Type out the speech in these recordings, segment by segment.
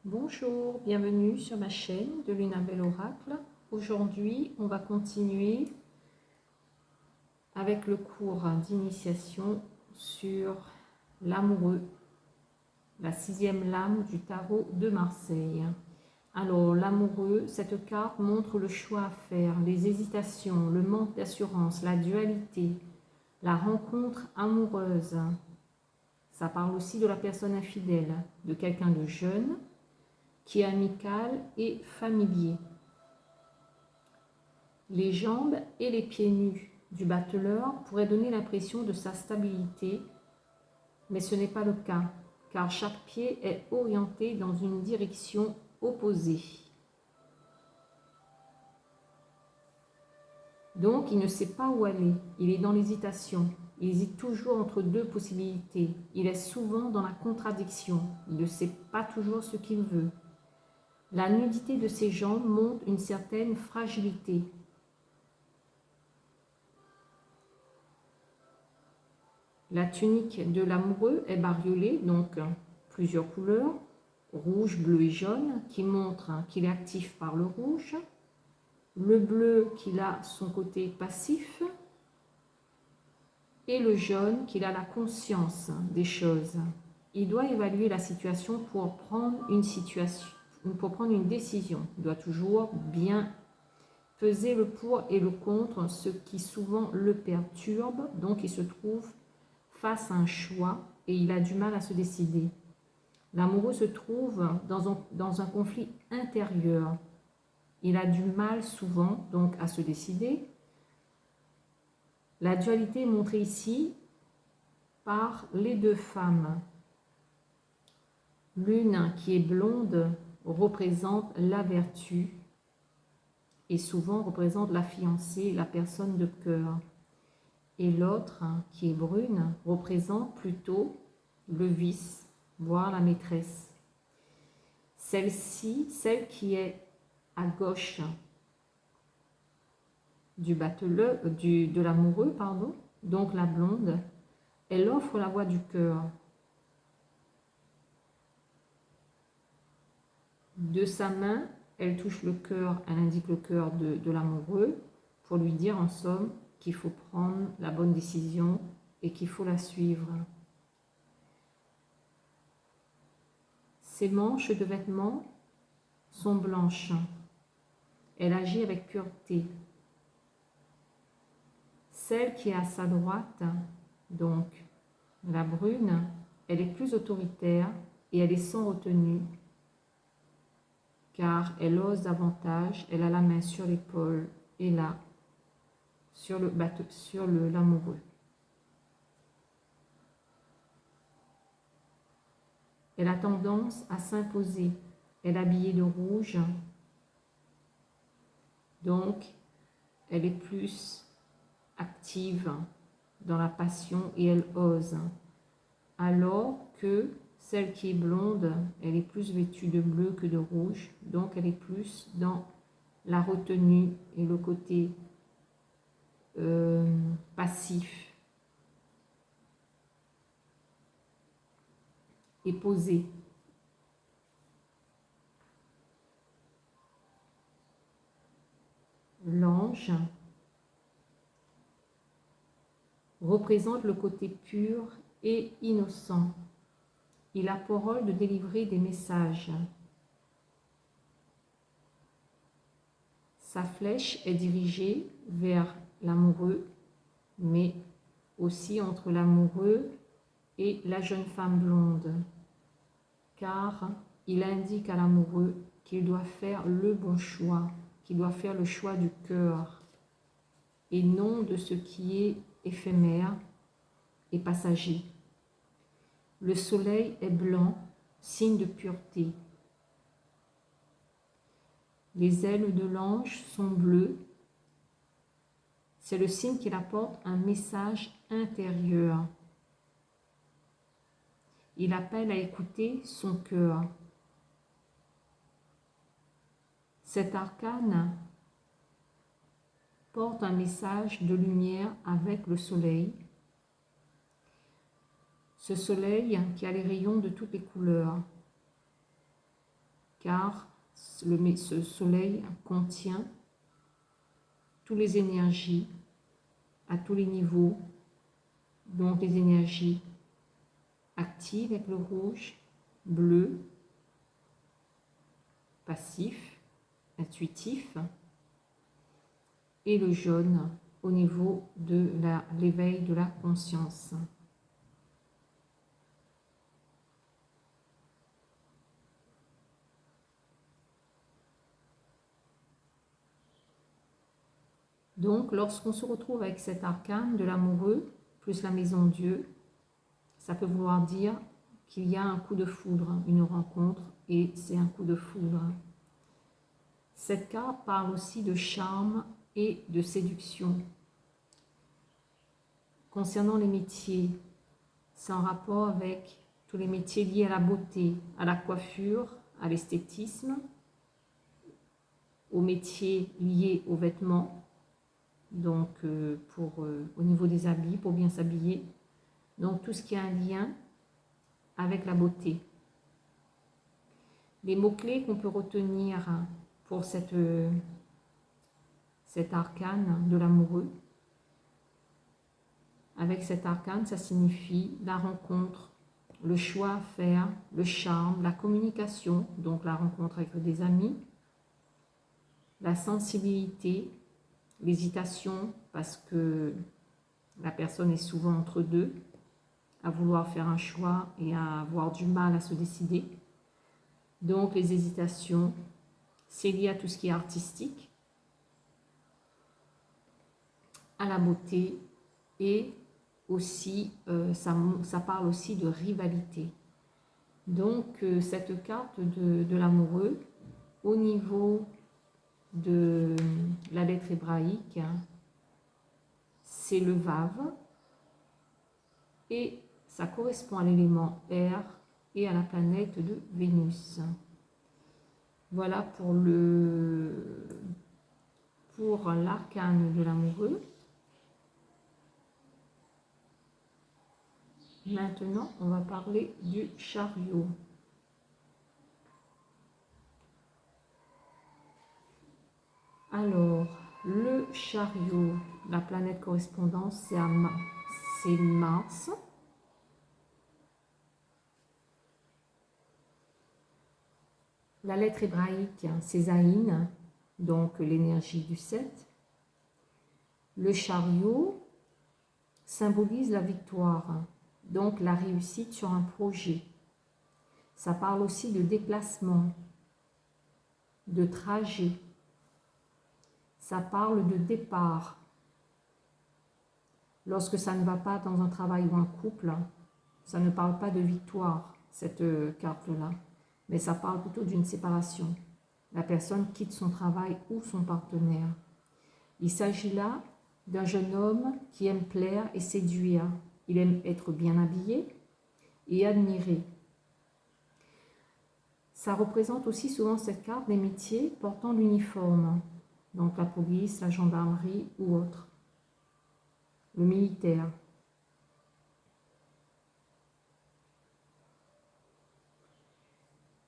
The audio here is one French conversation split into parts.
Bonjour, bienvenue sur ma chaîne de Lunabelle Oracle. Aujourd'hui, on va continuer avec le cours d'initiation sur l'amoureux, la 6e lame du tarot de Marseille. Alors, l'amoureux, cette carte montre le choix à faire, les hésitations, le manque d'assurance, la dualité, la rencontre amoureuse. Ça parle aussi de la personne infidèle, de quelqu'un de jeune, qui est amical et familier. Les jambes et les pieds nus du battleur pourraient donner l'impression de sa stabilité, mais ce n'est pas le cas, car chaque pied est orienté dans une direction opposée. Donc, il ne sait pas où aller, il est dans l'hésitation, il hésite toujours entre deux possibilités, il est souvent dans la contradiction, il ne sait pas toujours ce qu'il veut. La nudité de ses jambes montre une certaine fragilité. La tunique de l'amoureux est bariolée, donc plusieurs couleurs, rouge, bleu et jaune, qui montrent qu'il est actif par le rouge. Le bleu qu'il a son côté passif. Et le jaune qu'il a la conscience des choses. Il doit évaluer la situation pour prendre une décision. Il doit toujours bien peser le pour et le contre, ce qui souvent le perturbe, donc il se trouve face à un choix et il a du mal à se décider. L'amoureux se trouve dans un conflit intérieur. Il a du mal souvent donc à se décider. La dualité est montrée ici par les deux femmes. L'une qui est blonde représente la vertu et souvent représente la fiancée, la personne de cœur. Et l'autre, qui est brune, représente plutôt le vice, voire la maîtresse. Celle-ci, celle qui est à gauche de l'amoureux, donc la blonde, elle offre la voie du cœur. De sa main, elle touche le cœur, elle indique le cœur de l'amoureux pour lui dire en somme qu'il faut prendre la bonne décision et qu'il faut la suivre. Ses manches de vêtements sont blanches. Elle agit avec pureté. Celle qui est à sa droite, donc la brune, elle est plus autoritaire et elle est sans retenue, car elle ose davantage, elle a la main sur l'épaule et là, sur l'amoureux. Elle a tendance à s'imposer. Elle est habillée de rouge, donc elle est plus active dans la passion et elle ose. Alors que celle qui est blonde, elle est plus vêtue de bleu que de rouge, donc elle est plus dans la retenue et le côté passif et posé. L'ange représente le côté pur et innocent. Il a pour rôle de délivrer des messages. Sa flèche est dirigée vers l'amoureux, mais aussi entre l'amoureux et la jeune femme blonde, car il indique à l'amoureux qu'il doit faire le bon choix, qu'il doit faire le choix du cœur, et non de ce qui est éphémère et passager. Le soleil est blanc, signe de pureté. Les ailes de l'ange sont bleues. C'est le signe qu'il apporte un message intérieur. Il appelle à écouter son cœur. Cet arcane porte un message de lumière avec le soleil. Ce soleil qui a les rayons de toutes les couleurs. car ce soleil contient toutes les énergies à tous les niveaux, donc les énergies actives avec le rouge, bleu, passif, intuitif, et le jaune au niveau de l'éveil de la conscience. Donc, lorsqu'on se retrouve avec cet arcane de l'amoureux, plus la maison Dieu, ça peut vouloir dire qu'il y a un coup de foudre, une rencontre, et c'est un coup de foudre. Cette carte parle aussi de charme et de séduction. Concernant les métiers, c'est en rapport avec tous les métiers liés à la beauté, à la coiffure, à l'esthétisme, aux métiers liés aux vêtements, donc au niveau des habits, pour bien s'habiller. Donc tout ce qui a un lien avec la beauté. Les mots-clés qu'on peut retenir pour cet arcane de l'amoureux. Avec cet arcane, ça signifie la rencontre, le choix à faire, le charme, la communication, donc la rencontre avec des amis, la sensibilité, l'hésitation, parce que la personne est souvent entre deux, à vouloir faire un choix et à avoir du mal à se décider. Donc les hésitations, c'est lié à tout ce qui est artistique, à la beauté, et aussi ça parle aussi de rivalité. Donc cette carte de l'amoureux, au niveau de la lettre hébraïque, c'est le Vav, et ça correspond à l'élément air et à la planète de Vénus. Voilà pour l'arcane de l'amoureux. Maintenant, on va parler du chariot. Alors, le chariot, la planète correspondante, c'est Mars. La lettre hébraïque, c'est Zaïn, donc l'énergie du 7. Le chariot symbolise la victoire, donc la réussite sur un projet. Ça parle aussi de déplacement, de trajet. Ça parle de départ. Lorsque ça ne va pas dans un travail ou un couple, ça ne parle pas de victoire, cette carte-là, mais ça parle plutôt d'une séparation. La personne quitte son travail ou son partenaire. Il s'agit là d'un jeune homme qui aime plaire et séduire. Il aime être bien habillé et admiré. Ça représente aussi souvent cette carte des métiers portant l'uniforme, donc la police, la gendarmerie ou autre, le militaire.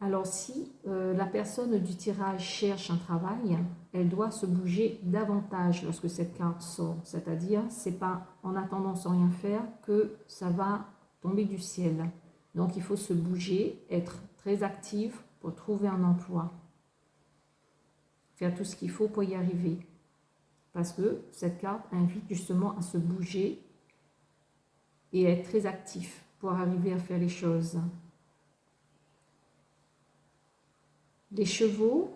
Alors si la personne du tirage cherche un travail, elle doit se bouger davantage lorsque cette carte sort. C'est-à-dire, c'est pas en attendant sans rien faire que ça va tomber du ciel. Donc il faut se bouger, être très actif pour trouver un emploi. Faire tout ce qu'il faut pour y arriver. Parce que cette carte invite justement à se bouger et être très actif pour arriver à faire les choses. Les chevaux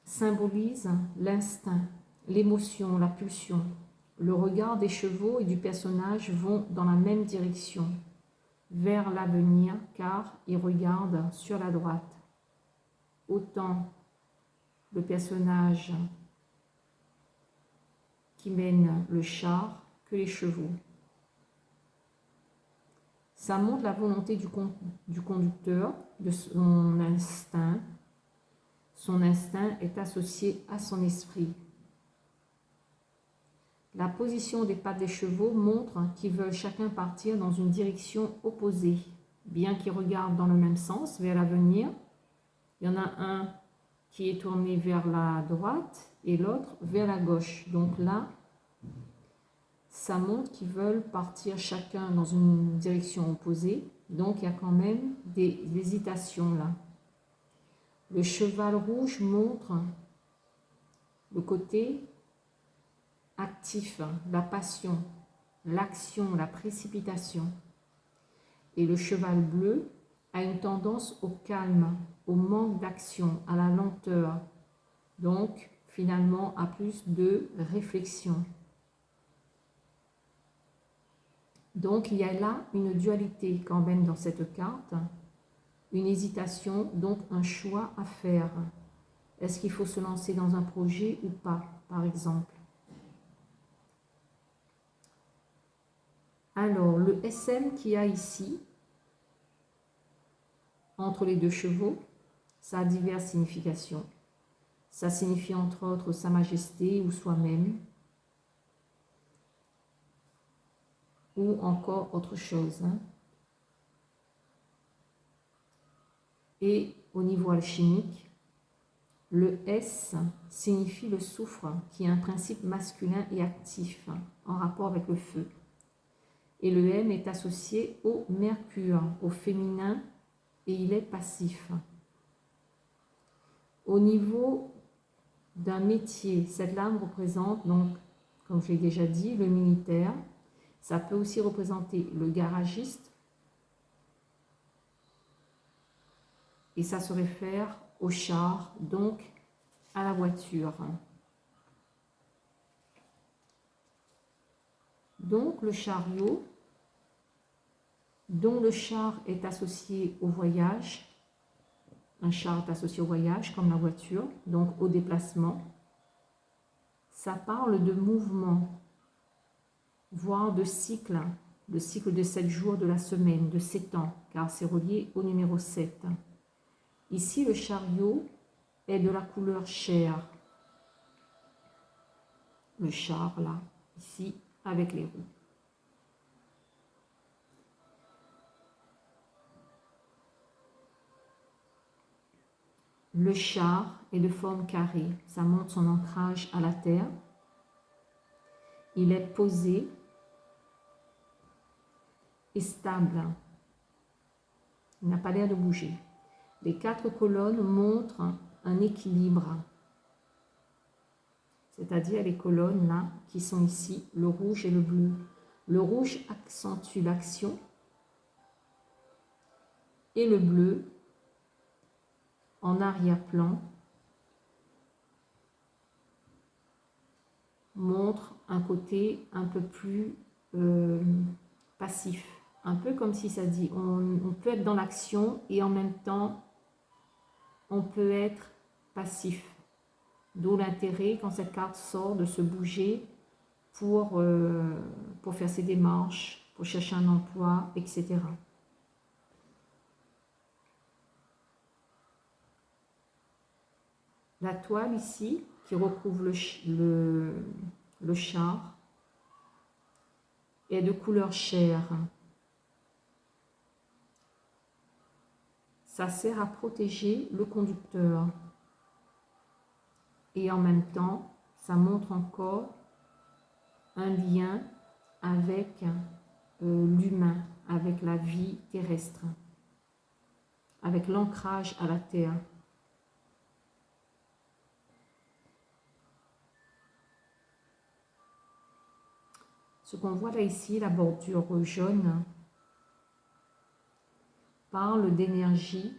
symbolisent l'instinct, l'émotion, la pulsion. Le regard des chevaux et du personnage vont dans la même direction, vers l'avenir, car ils regardent sur la droite. Autant le personnage qui mène le char que les chevaux. Ça montre la volonté du conducteur, de son instinct. Son instinct est associé à son esprit. La position des pattes des chevaux montre qu'ils veulent chacun partir dans une direction opposée, bien qu'ils regardent dans le même sens vers l'avenir. Il y en a un qui est tourné vers la droite et l'autre vers la gauche. Donc là, ça montre qu'ils veulent partir chacun dans une direction opposée. Donc il y a quand même des hésitations là. Le cheval rouge montre le côté actif, la passion, l'action, la précipitation. Et le cheval bleu a une tendance au calme, au manque d'action, à la lenteur. Donc, finalement, à plus de réflexion. Donc, il y a là une dualité quand même dans cette carte, une hésitation, donc un choix à faire. Est-ce qu'il faut se lancer dans un projet ou pas, par exemple? Alors, le SM qu'il y a ici, entre les deux chevaux, ça a diverses significations. Ça signifie entre autres Sa Majesté ou soi-même, ou encore autre chose. Et au niveau alchimique, le S signifie le soufre, qui est un principe masculin et actif, en rapport avec le feu. Et le M est associé au Mercure, au féminin, et il est passif. Au niveau d'un métier, cette lame représente, donc, comme je l'ai déjà dit, le militaire. Ça peut aussi représenter le garagiste. Et ça se réfère au char, donc à la voiture. Donc le chariot, dont le char est associé au voyage. Un char est associé au voyage, comme la voiture, donc au déplacement. Ça parle de mouvement, voire de cycle de 7 jours de la semaine, de 7 ans, car c'est relié au numéro 7. Ici, le chariot est de la couleur chair. Le char, là, ici, avec les roues. Le char est de forme carrée. Ça montre son ancrage à la terre. Il est posé et stable. Il n'a pas l'air de bouger. Les 4 colonnes montrent un équilibre. C'est-à-dire les colonnes là, qui sont ici, le rouge et le bleu. Le rouge accentue l'action et le bleu, en arrière-plan, montre un côté un peu plus passif. Un peu comme si ça dit, on peut être dans l'action et en même temps, on peut être passif. D'où l'intérêt, quand cette carte sort, de se bouger pour faire ses démarches, pour chercher un emploi, etc. La toile ici, qui recouvre le char, est de couleur chair. Ça sert à protéger le conducteur. Et en même temps, ça montre encore un lien avec l'humain, avec la vie terrestre, avec l'ancrage à la terre. Ce qu'on voit là ici, la bordure jaune, parle d'énergie,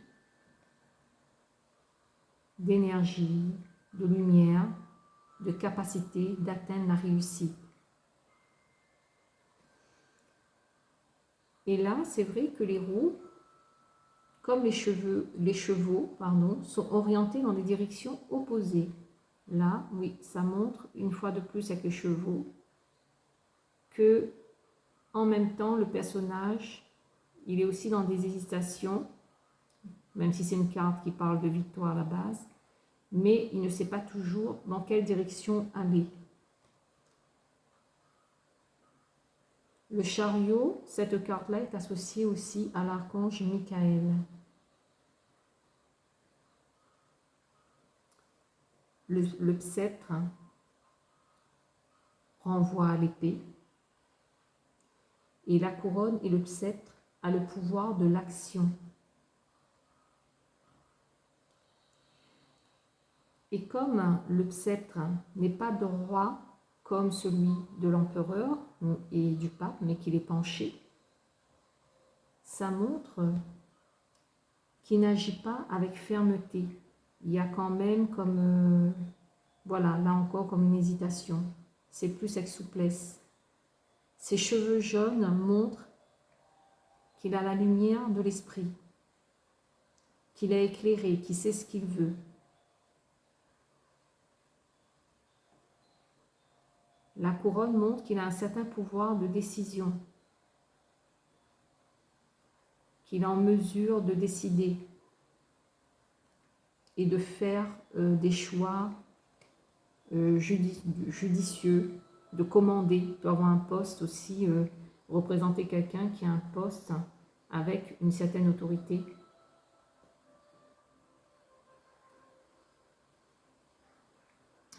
de lumière, de capacité d'atteindre la réussite. Et là, c'est vrai que les roues, comme les chevaux, sont orientés dans des directions opposées. Là, oui, ça montre, une fois de plus avec les chevaux, que en même temps, le personnage, il est aussi dans des hésitations, même si c'est une carte qui parle de victoire à la base, mais il ne sait pas toujours dans quelle direction aller. Le chariot, cette carte-là est associée aussi à l'archange Michael. Le sceptre renvoie à l'épée. Et la couronne et le sceptre a le pouvoir de l'action. Et comme le sceptre n'est pas droit comme celui de l'empereur et du pape, mais qu'il est penché, ça montre qu'il n'agit pas avec fermeté. Il y a quand même comme, voilà, là encore comme une hésitation. C'est plus avec souplesse. Ses cheveux jaunes montrent qu'il a la lumière de l'esprit, qu'il est éclairé, qu'il sait ce qu'il veut. La couronne montre qu'il a un certain pouvoir de décision, qu'il est en mesure de décider et de faire des choix judicieux, de commander. Il peut avoir un poste aussi, représenter quelqu'un qui a un poste avec une certaine autorité.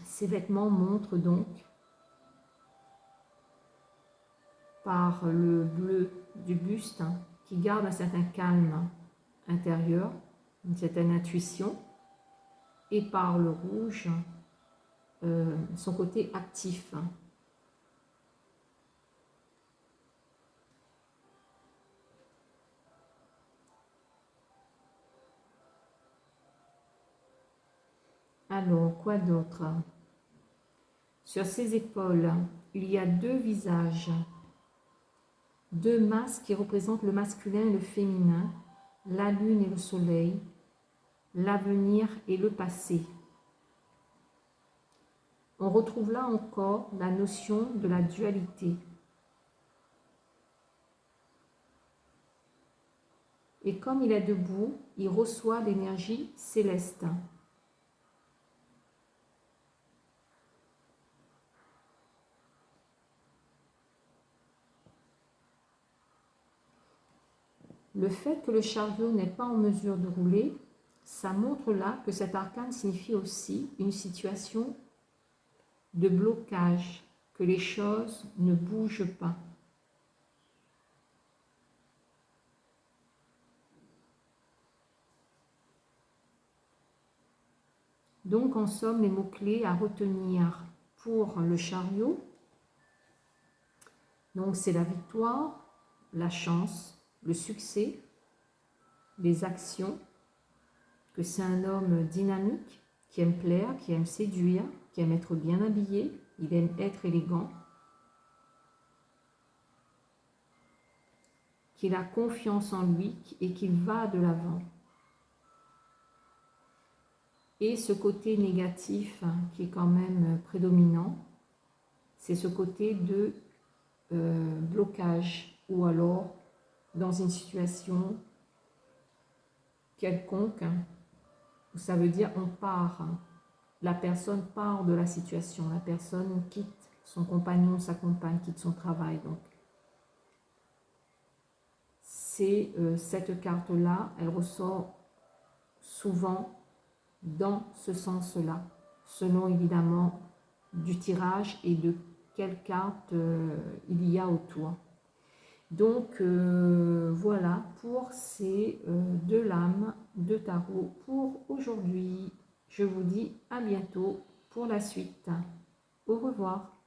Ces vêtements montrent donc, par le bleu du buste, qui garde un certain calme intérieur, une certaine intuition, et par le rouge, son côté actif. Alors, quoi d'autre? Sur ses épaules, il y a deux visages, deux masques qui représentent le masculin et le féminin, la lune et le soleil, l'avenir et le passé. On retrouve là encore la notion de la dualité. Et comme il est debout, il reçoit l'énergie céleste. Le fait que le chariot n'est pas en mesure de rouler, ça montre là que cet arcane signifie aussi une situation de blocage, que les choses ne bougent pas. Donc, en somme, les mots-clés à retenir pour le chariot, donc c'est la victoire, la chance, le succès, les actions, que c'est un homme dynamique, qui aime plaire, qui aime séduire, qui aime être bien habillé, il aime être élégant, qu'il a confiance en lui et qu'il va de l'avant. Et ce côté négatif qui est quand même prédominant, c'est ce côté de blocage ou alors dans une situation quelconque, ça veut dire on part, la personne part de la situation, la personne quitte son compagnon, sa compagne, quitte son travail. Donc c'est cette carte-là, elle ressort souvent dans ce sens-là, selon évidemment du tirage et de quelle carte il y a autour. Donc voilà pour ces deux lames de tarot pour aujourd'hui. Je vous dis à bientôt pour la suite. Au revoir.